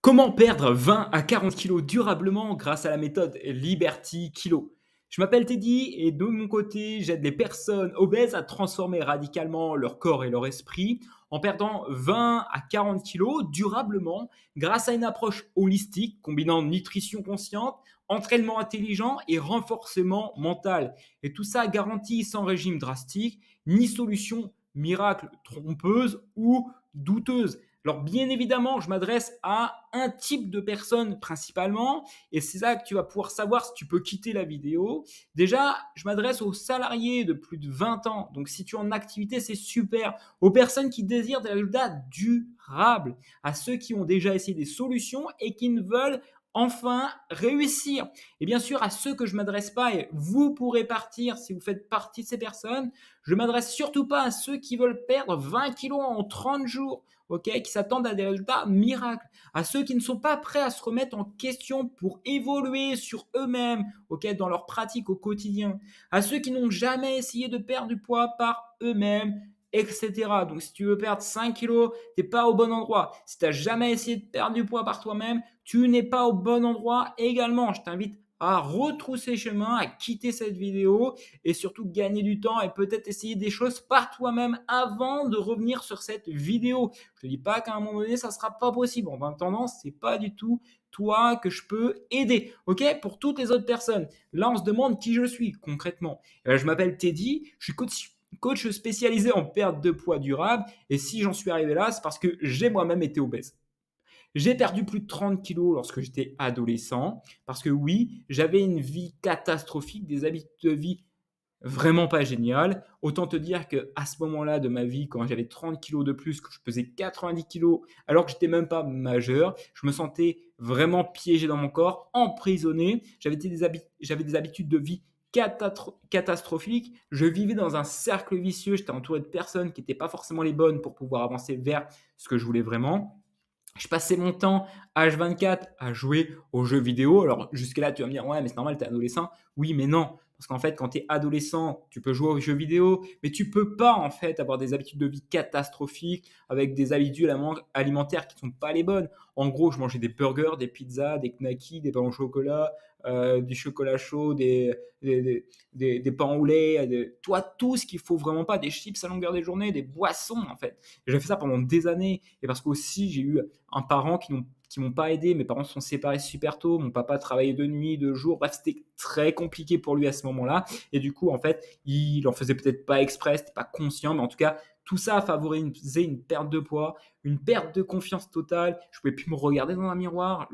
Comment perdre 20 à 40 kilos durablement grâce à la méthode Liberty Kilo? Je m'appelle Teddy et de mon côté, j'aide les personnes obèses à transformer radicalement leur corps et leur esprit en perdant 20 à 40 kilos durablement grâce à une approche holistique combinant nutrition consciente, entraînement intelligent et renforcement mental. Et tout ça garanti sans régime drastique, ni solution miracle trompeuse ou douteuse. Alors bien évidemment, je m'adresse à un type de personne principalement, et c'est là que tu vas pouvoir savoir si tu peux quitter la vidéo. Déjà, je m'adresse aux salariés de plus de 20 ans, donc si tu es en activité, c'est super. Aux personnes qui désirent des résultats durables, à ceux qui ont déjà essayé des solutions et qui ne veulent enfin réussir. Et bien sûr, à ceux que je m'adresse pas, et vous pourrez partir si vous faites partie de ces personnes, je m'adresse surtout pas à ceux qui veulent perdre 20 kilos en 30 jours. Okay, qui s'attendent à des résultats miracles, à ceux qui ne sont pas prêts à se remettre en question pour évoluer sur eux-mêmes, okay, dans leur pratique au quotidien, à ceux qui n'ont jamais essayé de perdre du poids par eux-mêmes, etc. Donc si tu veux perdre 5 kilos, tu n'es pas au bon endroit. Si tu n'as jamais essayé de perdre du poids par toi-même, tu n'es pas au bon endroit également. Je t'invite à retrousser chemin, à quitter cette vidéo et surtout gagner du temps et peut-être essayer des choses par toi-même avant de revenir sur cette vidéo. Je te dis pas qu'à un moment donné, ça sera pas possible. En attendant, c'est pas du tout toi que je peux aider. Ok? Pour toutes les autres personnes. Là, on se demande qui je suis concrètement. Je m'appelle Teddy. Je suis coach spécialisé en perte de poids durable. Et si j'en suis arrivé là, c'est parce que j'ai moi-même été obèse. J'ai perdu plus de 30 kilos lorsque j'étais adolescent parce que oui, j'avais une vie catastrophique, des habitudes de vie vraiment pas géniales. Autant te dire qu'à ce moment-là de ma vie, quand j'avais 30 kilos de plus, que je pesais 90 kilos, alors que j'étais même pas majeur, je me sentais vraiment piégé dans mon corps, emprisonné. J'avais des habitudes de vie catastrophiques. Je vivais dans un cercle vicieux. J'étais entouré de personnes qui n'étaient pas forcément les bonnes pour pouvoir avancer vers ce que je voulais vraiment. Je passais mon temps H24 à jouer aux jeux vidéo. Alors jusque-là, tu vas me dire, ouais, mais c'est normal, t'es adolescent. Oui, mais non. Parce qu'en fait, quand tu es adolescent, tu peux jouer aux jeux vidéo, mais tu peux pas en fait avoir des habitudes de vie catastrophiques avec des habitudes alimentaires qui sont pas les bonnes. En gros, je mangeais des burgers, des pizzas, des knackis, des pains au chocolat, du chocolat chaud, des pains au lait, toi, tout ce qu'il faut vraiment pas, des chips à longueur des journées, des boissons en fait. Et j'ai fait ça pendant des années. Et parce qu'aussi, j'ai eu un parent qui m'ont pas aidé. Mes parents se sont séparés super tôt. Mon papa travaillait de nuit, de jour. Bref, c'était très compliqué pour lui à ce moment-là. Et du coup, en fait, il en faisait peut-être pas exprès, c'était pas conscient, mais en tout cas, tout ça a favorisé une perte de poids, une perte de confiance totale. Je pouvais plus me regarder dans un miroir. À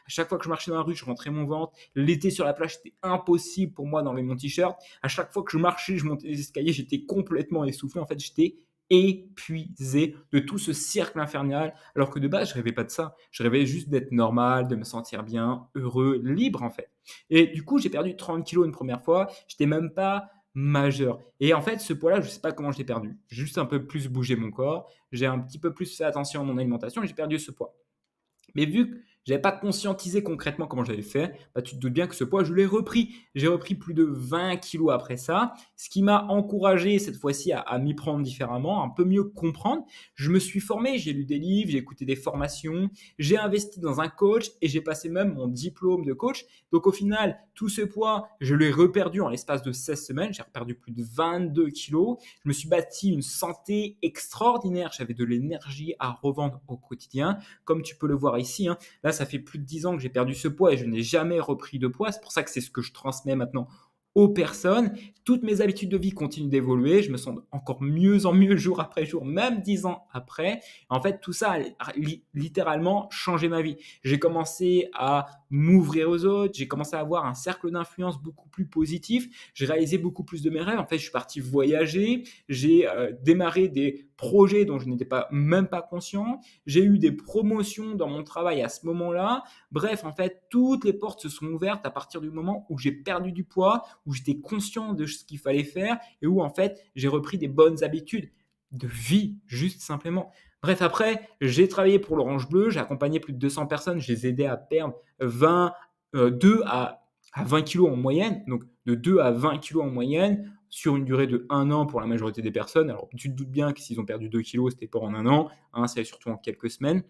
chaque fois que je marchais dans la rue, je rentrais mon ventre. L'été sur la plage, c'était impossible pour moi d'enlever mon t-shirt. À chaque fois que je marchais, je montais les escaliers, j'étais complètement essoufflé. En fait, j'étais épuisé de tout ce cercle infernal, alors que de base, je rêvais pas de ça. Je rêvais juste d'être normal, de me sentir bien, heureux, libre en fait. Et du coup, j'ai perdu 30 kilos une première fois. J'étais même pas majeur. Et en fait, ce poids-là, je sais pas comment je l'ai perdu. J'ai juste un peu plus bougé mon corps. J'ai un petit peu plus fait attention à mon alimentation et j'ai perdu ce poids. Mais vu que je n'avais pas conscientisé concrètement comment j'avais fait, bah, tu te doutes bien que ce poids, je l'ai repris. J'ai repris plus de 20 kilos après ça, ce qui m'a encouragé cette fois-ci à m'y prendre différemment, un peu mieux comprendre. Je me suis formé, j'ai lu des livres, j'ai écouté des formations, j'ai investi dans un coach et j'ai passé même mon diplôme de coach. Donc au final, tout ce poids, je l'ai reperdu en l'espace de 16 semaines. J'ai reperdu plus de 22 kilos. Je me suis bâti une santé extraordinaire. J'avais de l'énergie à revendre au quotidien, comme tu peux le voir ici. Là, ça fait plus de 10 ans que j'ai perdu ce poids et je n'ai jamais repris de poids. C'est pour ça que c'est ce que je transmets maintenant aux personnes. Toutes mes habitudes de vie continuent d'évoluer. Je me sens encore mieux en mieux jour après jour, même 10 ans après. En fait, tout ça a littéralement changé ma vie. J'ai commencé à m'ouvrir aux autres. J'ai commencé à avoir un cercle d'influence beaucoup plus positif. J'ai réalisé beaucoup plus de mes rêves. En fait, je suis parti voyager. J'ai démarré des projets dont je n'étais même pas conscient. J'ai eu des promotions dans mon travail à ce moment-là. Bref, en fait, toutes les portes se sont ouvertes à partir du moment où j'ai perdu du poids, où j'étais conscient de ce qu'il fallait faire et où, en fait, j'ai repris des bonnes habitudes de vie, juste simplement. Bref, après, j'ai travaillé pour l'Orange Bleu, j'ai accompagné plus de 200 personnes, je les ai aidés à perdre 2 à 20 kilos en moyenne, donc de 2 à 20 kilos en moyenne, sur une durée de 1 an pour la majorité des personnes. Alors, tu te doutes bien que s'ils ont perdu 2 kilos, c'était pas en 1 an, c'est surtout en quelques semaines.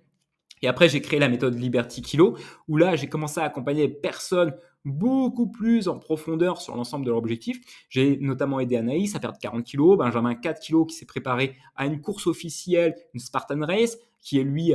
Et après, j'ai créé la méthode Liberty Kilo, où là, j'ai commencé à accompagner les personnes beaucoup plus en profondeur sur l'ensemble de leur objectif. J'ai notamment aidé Anaïs à perdre 40 kilos, Benjamin 4 kilos qui s'est préparé à une course officielle, une Spartan Race, qui est lui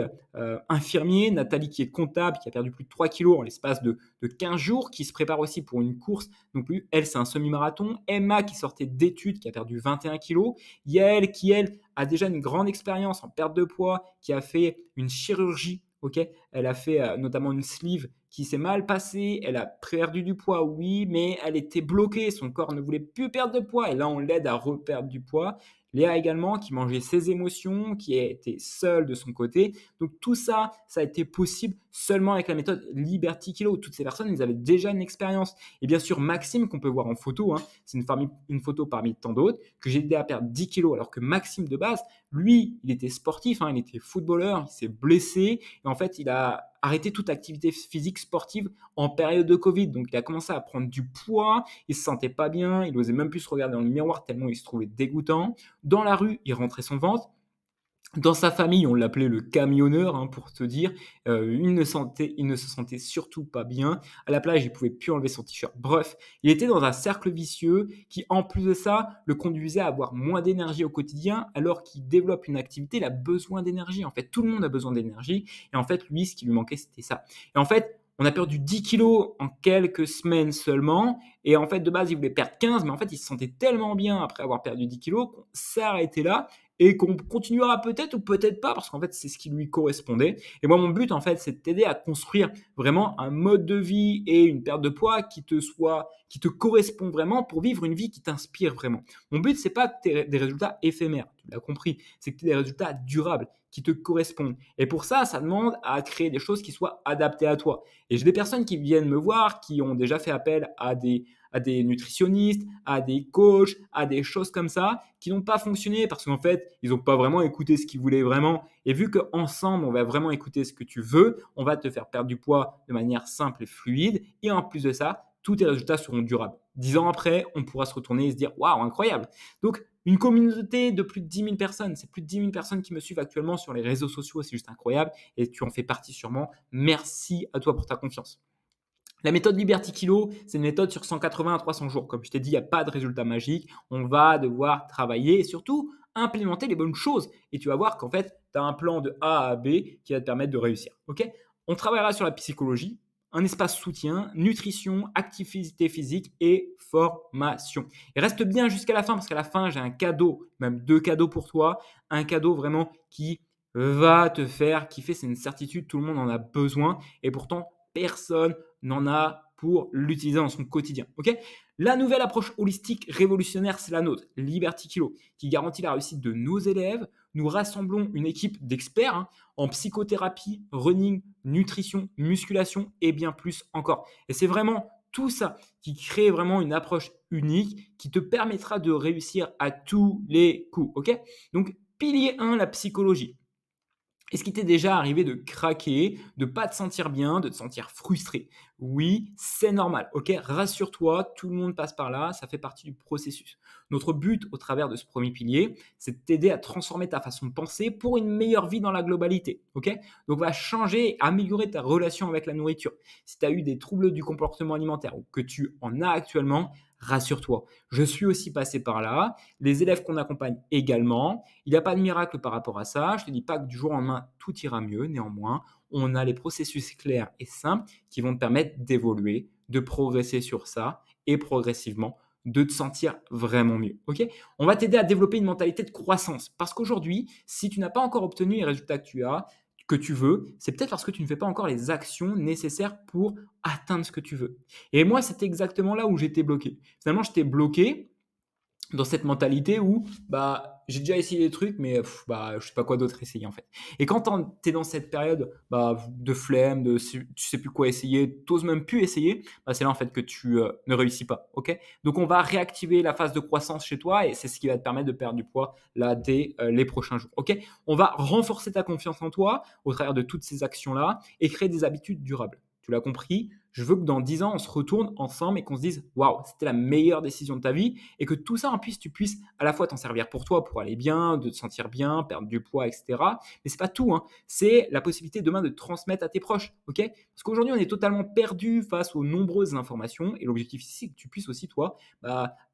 infirmier, Nathalie qui est comptable, qui a perdu plus de 3 kilos en l'espace de 15 jours, qui se prépare aussi pour une course, donc lui, elle, c'est un semi-marathon. Emma qui sortait d'études, qui a perdu 21 kilos. Yael qui, elle, a déjà une grande expérience en perte de poids, qui a fait une chirurgie. Okay, elle a fait notamment une sleeve qui s'est mal passée, elle a perdu du poids, oui, mais elle était bloquée, son corps ne voulait plus perdre de poids, et là on l'aide à reperdre du poids. Léa également, qui mangeait ses émotions, qui était seule de son côté. Donc tout ça, ça a été possible seulement avec la méthode Liberty Kilo. Toutes ces personnes, elles avaient déjà une expérience. Et bien sûr, Maxime, qu'on peut voir en photo, hein, c'est une photo parmi tant d'autres, que j'ai aidé à perdre 10 kilos, alors que Maxime, de base, lui, il était sportif, hein, il était footballeur, il s'est blessé, et en fait, il a arrêté toute activité physique sportive en période de Covid. Donc, il a commencé à prendre du poids, il se sentait pas bien, il n'osait même plus se regarder dans le miroir tellement il se trouvait dégoûtant. Dans la rue, il rentrait son ventre. Dans sa famille, on l'appelait le camionneur, hein, pour te dire. Il ne se sentait surtout pas bien. À la plage, il pouvait plus enlever son t-shirt. Bref, il était dans un cercle vicieux qui, en plus de ça, le conduisait à avoir moins d'énergie au quotidien, alors qu'il développe une activité, il a besoin d'énergie. En fait, tout le monde a besoin d'énergie. Et en fait, lui, ce qui lui manquait, c'était ça. Et en fait, on a perdu 10 kilos en quelques semaines seulement. Et en fait, de base, il voulait perdre 15, mais en fait, il se sentait tellement bien après avoir perdu 10 kilos qu'on s'est arrêté là et qu'on continuera peut-être ou peut-être pas parce qu'en fait, c'est ce qui lui correspondait. Et moi, mon but, en fait, c'est de t'aider à construire vraiment un mode de vie et une perte de poids qui te correspond vraiment pour vivre une vie qui t'inspire vraiment. Mon but, c'est pas que tu aies des résultats éphémères, tu l'as compris, c'est que tu aies des résultats durables qui te correspondent. Et pour ça, ça demande à créer des choses qui soient adaptées à toi. Et j'ai des personnes qui viennent me voir, qui ont déjà fait appel à des nutritionnistes, à des coachs, à des choses comme ça, qui n'ont pas fonctionné parce qu'en fait, ils n'ont pas vraiment écouté ce qu'ils voulaient vraiment. Et vu qu'ensemble, on va vraiment écouter ce que tu veux, on va te faire perdre du poids de manière simple et fluide. Et en plus de ça, tous tes résultats seront durables. 10 ans après, on pourra se retourner et se dire « Waouh, incroyable !» Donc, une communauté de plus de 10 000 personnes, c'est plus de 10 000 personnes qui me suivent actuellement sur les réseaux sociaux, c'est juste incroyable et tu en fais partie sûrement. Merci à toi pour ta confiance. La méthode Liberty Kilo, c'est une méthode sur 180 à 300 jours. Comme je t'ai dit, il n'y a pas de résultat magique. On va devoir travailler et surtout implémenter les bonnes choses. Et tu vas voir qu'en fait, tu as un plan de A à B qui va te permettre de réussir. Okay, on travaillera sur la psychologie, un espace soutien, nutrition, activité physique et formation. Et reste bien jusqu'à la fin parce qu'à la fin, j'ai un cadeau, même 2 cadeaux pour toi. Un cadeau vraiment qui va te faire kiffer. C'est une certitude, tout le monde en a besoin. Et pourtant, personne n'en a pour l'utiliser dans son quotidien. Okay, la nouvelle approche holistique révolutionnaire, c'est la nôtre, Liberty Kilo, qui garantit la réussite de nos élèves. Nous rassemblons une équipe d'experts en psychothérapie, running, nutrition, musculation et bien plus encore. Et c'est vraiment tout ça qui crée vraiment une approche unique qui te permettra de réussir à tous les coups. Okay, donc, pilier 1, la psychologie. Est-ce qu'il t'est déjà arrivé de craquer, de ne pas te sentir bien, de te sentir frustré? Oui, c'est normal, ok? Rassure-toi, tout le monde passe par là, ça fait partie du processus. Notre but au travers de ce premier pilier, c'est de t'aider à transformer ta façon de penser pour une meilleure vie dans la globalité, ok? Donc, va changer, améliorer ta relation avec la nourriture. Si tu as eu des troubles du comportement alimentaire ou que tu en as actuellement, rassure-toi, je suis aussi passé par là, les élèves qu'on accompagne également, il n'y a pas de miracle par rapport à ça, je ne te dis pas que du jour au lendemain, tout ira mieux, néanmoins, on a les processus clairs et simples qui vont te permettre d'évoluer, de progresser sur ça et progressivement de te sentir vraiment mieux. Okay, on va t'aider à développer une mentalité de croissance parce qu'aujourd'hui, si tu n'as pas encore obtenu les résultats que tu veux, c'est peut-être parce que tu ne fais pas encore les actions nécessaires pour atteindre ce que tu veux. Et moi, c'était exactement là où j'étais bloqué. Finalement, j'étais bloqué dans cette mentalité où j'ai déjà essayé des trucs, mais je sais pas quoi d'autre essayer en fait. Et quand tu es dans cette période de flemme, tu sais plus quoi essayer, tu n'oses même plus essayer, c'est là en fait que tu ne réussis pas. Okay, donc on va réactiver la phase de croissance chez toi et c'est ce qui va te permettre de perdre du poids là dès les prochains jours. Okay, on va renforcer ta confiance en toi au travers de toutes ces actions-là et créer des habitudes durables. Tu l'as compris, je veux que dans 10 ans, on se retourne ensemble et qu'on se dise waouh, c'était la meilleure décision de ta vie et que tout ça, en plus, tu puisses à la fois t'en servir pour toi, pour aller bien, de te sentir bien, perdre du poids, etc. Mais c'est pas tout, hein. C'est la possibilité demain de transmettre à tes proches, ok? Parce qu'aujourd'hui, on est totalement perdu face aux nombreuses informations et l'objectif ici, c'est que tu puisses aussi, toi,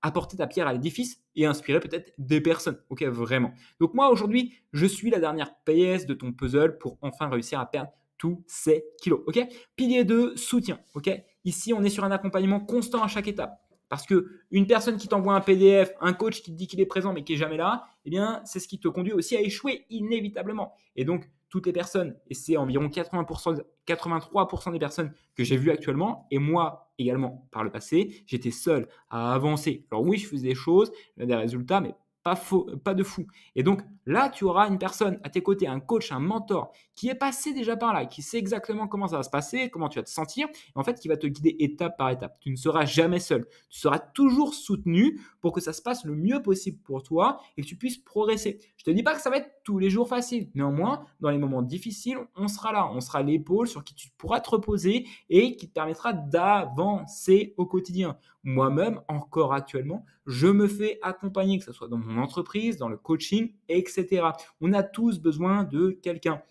apporter ta pierre à l'édifice et inspirer peut-être des personnes, ok? Vraiment. Donc moi, aujourd'hui, je suis la dernière pièce de ton puzzle pour enfin réussir à perdre tous ces kilos, ok? Pilier 2, soutien, ok? Ici, on est sur un accompagnement constant à chaque étape. Parce qu'une personne qui t'envoie un PDF, un coach qui te dit qu'il est présent mais qui n'est jamais là, eh bien, c'est ce qui te conduit aussi à échouer inévitablement. Et donc, toutes les personnes, et c'est environ 80%, 83% des personnes que j'ai vues actuellement, et moi également par le passé, j'étais seul à avancer. Alors oui, je faisais des choses, j'avais des résultats, mais pas de fou. Et donc là, tu auras une personne à tes côtés, un coach, un mentor qui est passé déjà par là, qui sait exactement comment ça va se passer, comment tu vas te sentir, et en fait qui va te guider étape par étape. Tu ne seras jamais seul. Tu seras toujours soutenu pour que ça se passe le mieux possible pour toi et que tu puisses progresser. Je ne te dis pas que ça va être tous les jours facile. Néanmoins, dans les moments difficiles, on sera là. On sera l'épaule sur qui tu pourras te reposer et qui te permettra d'avancer au quotidien. Moi-même, encore actuellement, je me fais accompagner, que ce soit dans mon entreprise, dans le coaching, etc. On a tous besoin de quelqu'un.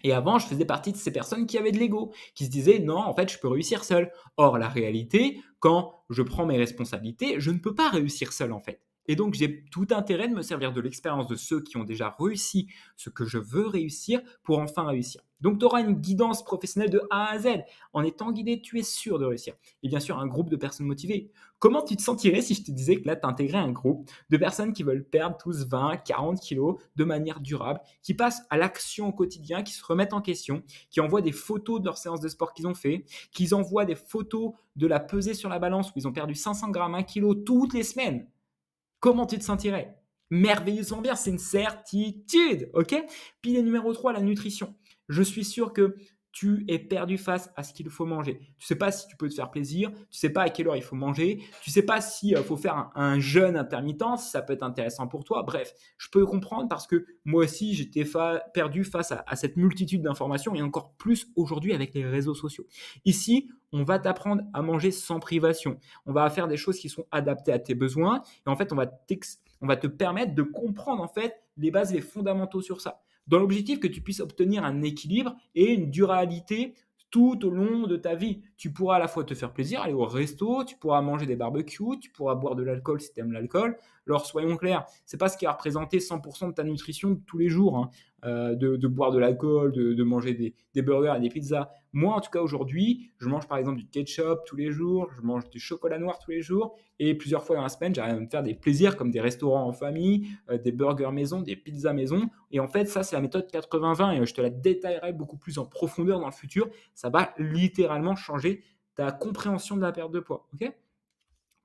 Et avant, je faisais partie de ces personnes qui avaient de l'ego, qui se disaient non, en fait, je peux réussir seul. Or, la réalité, quand je prends mes responsabilités, je ne peux pas réussir seul, en fait. Et donc, j'ai tout intérêt de me servir de l'expérience de ceux qui ont déjà réussi ce que je veux réussir pour enfin réussir. Donc, tu auras une guidance professionnelle de A à Z. En étant guidé, tu es sûr de réussir. Et bien sûr, un groupe de personnes motivées. Comment tu te sentirais si je te disais que là, tu intégrais un groupe de personnes qui veulent perdre tous 20, 40 kilos de manière durable, qui passent à l'action au quotidien, qui se remettent en question, qui envoient des photos de leurs séances de sport qu'ils ont fait, qui envoient des photos de la pesée sur la balance où ils ont perdu 500 grammes, 1 kilo toutes les semaines? Comment tu te sentirais? Merveilleusement bien, c'est une certitude, ok? Pilier numéro 3, la nutrition. Je suis sûr que tu es perdu face à ce qu'il faut manger. Tu ne sais pas si tu peux te faire plaisir, tu ne sais pas à quelle heure il faut manger, tu ne sais pas s'il faut faire un jeûne intermittent, si ça peut être intéressant pour toi. Bref, je peux comprendre parce que moi aussi, j'étais perdu face à cette multitude d'informations et encore plus aujourd'hui avec les réseaux sociaux. Ici, on va t'apprendre à manger sans privation. On va faire des choses qui sont adaptées à tes besoins et en fait, on va te permettre de comprendre en fait les bases, les fondamentaux sur ça dans l'objectif que tu puisses obtenir un équilibre et une durabilité tout au long de ta vie. Tu pourras à la fois te faire plaisir, aller au resto, tu pourras manger des barbecues, tu pourras boire de l'alcool si tu aimes l'alcool. Alors soyons clairs, c'est pas ce qui va représenter 100% de ta nutrition de tous les jours, hein, de boire de l'alcool, de manger des burgers et des pizzas. Moi, en tout cas, aujourd'hui, je mange par exemple du ketchup tous les jours, je mange du chocolat noir tous les jours, et plusieurs fois dans la semaine, j'arrive à me faire des plaisirs comme des restaurants en famille, des burgers maison, des pizzas maison. Et en fait, ça, c'est la méthode 80-20, et je te la détaillerai beaucoup plus en profondeur dans le futur. Ça va littéralement changer ta compréhension de la perte de poids. Ok?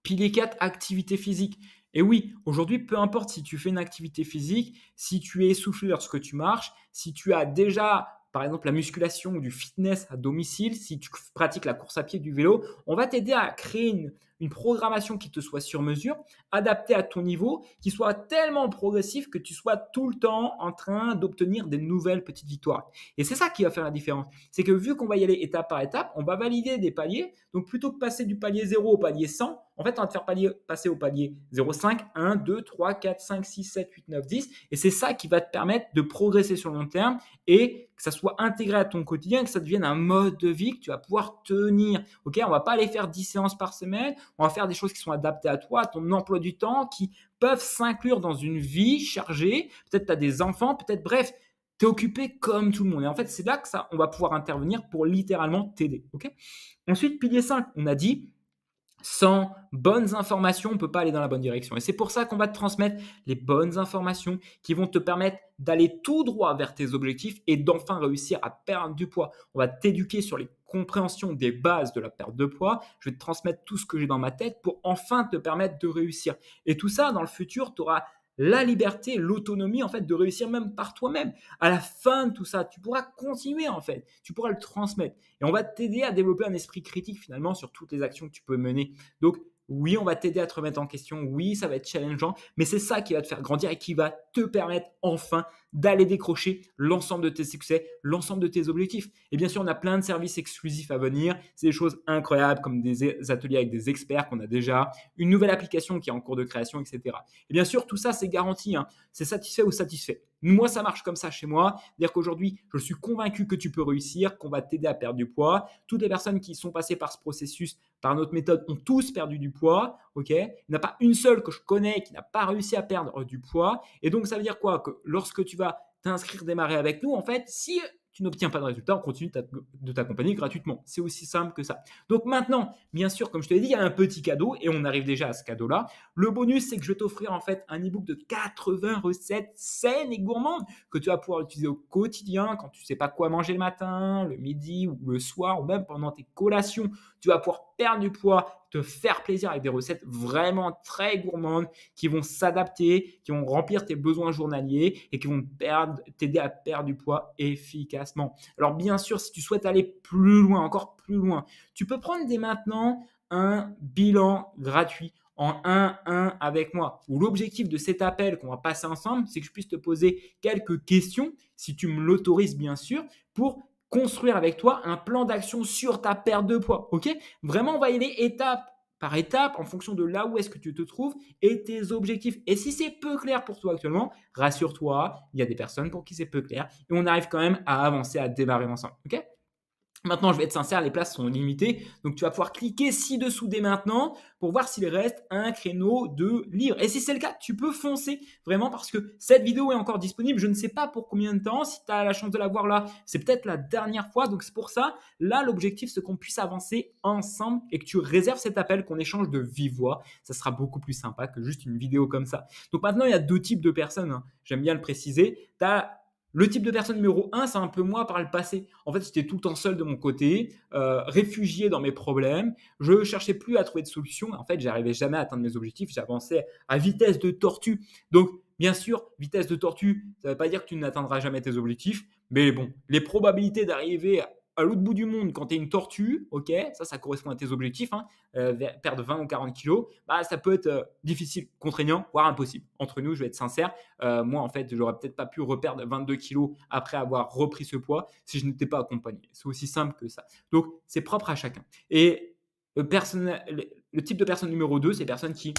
Pilier 4, activité physique. Et oui, aujourd'hui, peu importe si tu fais une activité physique, si tu es essoufflé lorsque tu marches, si tu as déjà, par exemple, la musculation ou du fitness à domicile, si tu pratiques la course à pied, du vélo, on va t'aider à créer une programmation qui te soit sur mesure, adaptée à ton niveau, qui soit tellement progressive que tu sois tout le temps en train d'obtenir des nouvelles petites victoires. Et c'est ça qui va faire la différence. C'est que vu qu'on va y aller étape par étape, on va valider des paliers. Donc plutôt que passer du palier 0 au palier 100, en fait, on va te faire passer au palier 0,5, 1, 2, 3, 4, 5, 6, 7, 8, 9, 10. Et c'est ça qui va te permettre de progresser sur le long terme et que ça soit intégré à ton quotidien, que ça devienne un mode de vie que tu vas pouvoir tenir. Ok, on va pas aller faire 10 séances par semaine, on va faire des choses qui sont adaptées à toi, à ton emploi du temps, qui peuvent s'inclure dans une vie chargée. Peut-être tu as des enfants, peut-être, bref, tu es occupé comme tout le monde. Et en fait, c'est là que on va pouvoir intervenir pour littéralement t'aider. Ok. Ensuite, pilier 5, on a dit, sans bonnes informations, on ne peut pas aller dans la bonne direction. Et c'est pour ça qu'on va te transmettre les bonnes informations qui vont te permettre d'aller tout droit vers tes objectifs et d'enfin réussir à perdre du poids. On va t'éduquer sur les compréhensions des bases de la perte de poids. Je vais te transmettre tout ce que j'ai dans ma tête pour enfin te permettre de réussir. Et tout ça, dans le futur, tu auras la liberté, l'autonomie en fait de réussir même par toi-même. À la fin de tout ça, tu pourras continuer en fait, tu pourras le transmettre et on va t'aider à développer un esprit critique finalement sur toutes les actions que tu peux mener. Donc Oui, on va t'aider à te remettre en question. Oui, ça va être challengeant, mais c'est ça qui va te faire grandir et qui va te permettre enfin d'aller décrocher l'ensemble de tes succès, l'ensemble de tes objectifs. Et bien sûr, on a plein de services exclusifs à venir. C'est des choses incroyables comme des ateliers avec des experts qu'on a déjà, une nouvelle application qui est en cours de création, etc. Et bien sûr, tout ça, c'est garanti, hein. C'est satisfait ou satisfait. Moi, ça marche comme ça chez moi. C'est-à-dire qu'aujourd'hui, je suis convaincu que tu peux réussir, qu'on va t'aider à perdre du poids. Toutes les personnes qui sont passées par ce processus, par notre méthode, ont tous perdu du poids. Ok, il n'y en a pas une seule que je connais qui n'a pas réussi à perdre du poids. Et donc, ça veut dire quoi? Que lorsque tu vas t'inscrire, démarrer avec nous, en fait, si tu n'obtiens pas de résultat, on continue de t'accompagner gratuitement. C'est aussi simple que ça. Donc maintenant, bien sûr, comme je te l'ai dit, il y a un petit cadeau et on arrive déjà à ce cadeau-là. Le bonus, c'est que je vais t'offrir en fait un e-book de 80 recettes saines et gourmandes que tu vas pouvoir utiliser au quotidien quand tu ne sais pas quoi manger le matin, le midi ou le soir ou même pendant tes collations. Tu vas pouvoir perdre du poids, te faire plaisir avec des recettes vraiment très gourmandes qui vont s'adapter, qui vont remplir tes besoins journaliers et qui vont t'aider à perdre du poids efficacement. Alors bien sûr, si tu souhaites aller plus loin, encore plus loin, tu peux prendre dès maintenant un bilan gratuit en 1-1 avec moi. Où l'objectif de cet appel qu'on va passer ensemble, c'est que je puisse te poser quelques questions, si tu me l'autorises bien sûr, pour construire avec toi un plan d'action sur ta perte de poids. Ok? Vraiment, on va y aller étape par étape en fonction de là où est-ce que tu te trouves et tes objectifs. Et si c'est peu clair pour toi actuellement, rassure-toi, il y a des personnes pour qui c'est peu clair et on arrive quand même à avancer, à démarrer ensemble. Ok? Maintenant, je vais être sincère, les places sont limitées. Donc, tu vas pouvoir cliquer ci-dessous dès maintenant pour voir s'il reste un créneau de libre. Et si c'est le cas, tu peux foncer vraiment parce que cette vidéo est encore disponible. Je ne sais pas pour combien de temps. Si tu as la chance de la voir là, c'est peut-être la dernière fois. Donc, c'est pour ça. Là, l'objectif, c'est qu'on puisse avancer ensemble et que tu réserves cet appel, qu'on échange de vive voix. Ça sera beaucoup plus sympa que juste une vidéo comme ça. Donc, maintenant, il y a deux types de personnes, hein. J'aime bien le préciser. Tu as le type de personne numéro un, c'est un peu moi par le passé. En fait, j'étais tout le temps seul de mon côté, réfugié dans mes problèmes. Je ne cherchais plus à trouver de solution. En fait, j'arrivais jamais à atteindre mes objectifs. J'avançais à vitesse de tortue. Donc, bien sûr, vitesse de tortue, ça ne veut pas dire que tu n'atteindras jamais tes objectifs. Mais bon, les probabilités d'arriver à l'autre bout du monde quand tu es une tortue, ok, ça correspond à tes objectifs, hein, perdre 20 ou 40 kilos, bah, ça peut être difficile, contraignant, voire impossible. Entre nous, je vais être sincère, moi, en fait, j'aurais peut-être pas pu reperdre 22 kilos après avoir repris ce poids si je n'étais pas accompagné. C'est aussi simple que ça. Donc, c'est propre à chacun. Et le type de personne numéro 2, c'est les personnes qui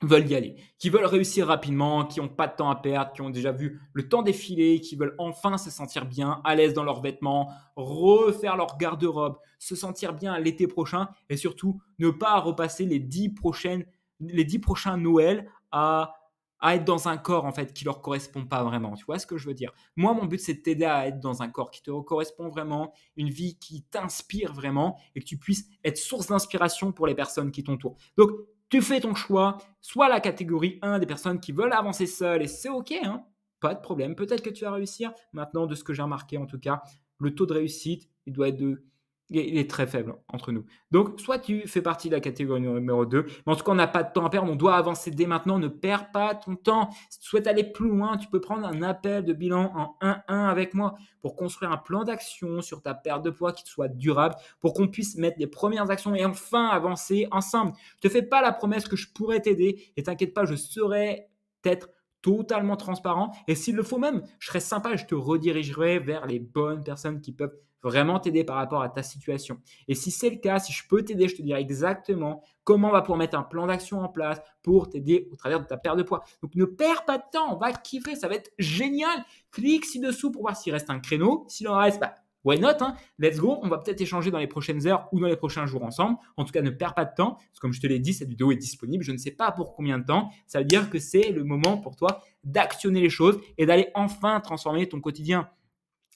veulent y aller, qui veulent réussir rapidement, qui n'ont pas de temps à perdre, qui ont déjà vu le temps défiler, qui veulent enfin se sentir bien, à l'aise dans leurs vêtements, refaire leur garde-robe, se sentir bien l'été prochain et surtout ne pas repasser les 10 prochains Noëls à être dans un corps en fait qui leur correspond pas vraiment. Tu vois ce que je veux dire? Moi, mon but, c'est de t'aider à être dans un corps qui te correspond vraiment, une vie qui t'inspire vraiment et que tu puisses être source d'inspiration pour les personnes qui t'entourent. Donc, tu fais ton choix, soit la catégorie 1 des personnes qui veulent avancer seules et c'est OK, hein, pas de problème. Peut-être que tu vas réussir. Maintenant, de ce que j'ai remarqué en tout cas, le taux de réussite, il est très faible entre nous. Donc, soit tu fais partie de la catégorie numéro 2, mais en tout cas, on n'a pas de temps à perdre. On doit avancer dès maintenant. Ne perds pas ton temps. Si tu souhaites aller plus loin, tu peux prendre un appel de bilan en 1-1 avec moi pour construire un plan d'action sur ta perte de poids qui soit durable, pour qu'on puisse mettre les premières actions et enfin avancer ensemble. Je ne te fais pas la promesse que je pourrais t'aider et t'inquiète pas, je serai peut-être totalement transparent. Et s'il le faut même, je serai sympa, je te redirigerai vers les bonnes personnes qui peuvent vraiment t'aider par rapport à ta situation. Et si c'est le cas, si je peux t'aider, je te dirai exactement comment on va pouvoir mettre un plan d'action en place pour t'aider au travers de ta perte de poids. Donc ne perds pas de temps, on va kiffer, ça va être génial. Clique ci-dessous pour voir s'il reste un créneau. S'il en reste, bah, why not, hein? Let's go, on va peut-être échanger dans les prochaines heures ou dans les prochains jours ensemble. En tout cas, ne perds pas de temps, parce que comme je te l'ai dit, cette vidéo est disponible, je ne sais pas pour combien de temps. Ça veut dire que c'est le moment pour toi d'actionner les choses et d'aller enfin transformer ton quotidien.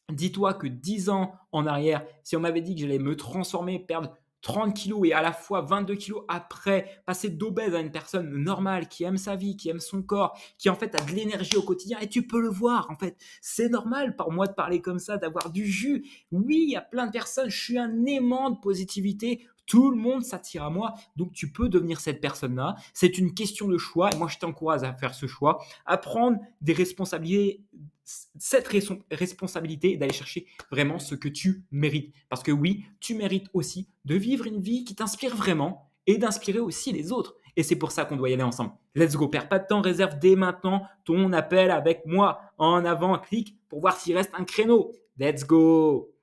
Dis-toi que 10 ans en arrière, si on m'avait dit que j'allais me transformer, perdre 30 kilos et à la fois 22 kilos après, passer d'obèse à une personne normale qui aime sa vie, qui aime son corps, qui en fait a de l'énergie au quotidien, et tu peux le voir en fait. C'est normal pour moi de parler comme ça, d'avoir du jus. Oui, il y a plein de personnes, je suis un aimant de positivité. Tout le monde s'attire à moi, donc tu peux devenir cette personne-là. C'est une question de choix et moi je t'encourage à faire ce choix, à prendre des responsabilités, cette responsabilité d'aller chercher vraiment ce que tu mérites. Parce que oui, tu mérites aussi de vivre une vie qui t'inspire vraiment et d'inspirer aussi les autres. Et c'est pour ça qu'on doit y aller ensemble. Let's go, perds pas de temps, réserve dès maintenant ton appel avec moi. En avant, clique pour voir s'il reste un créneau. Let's go!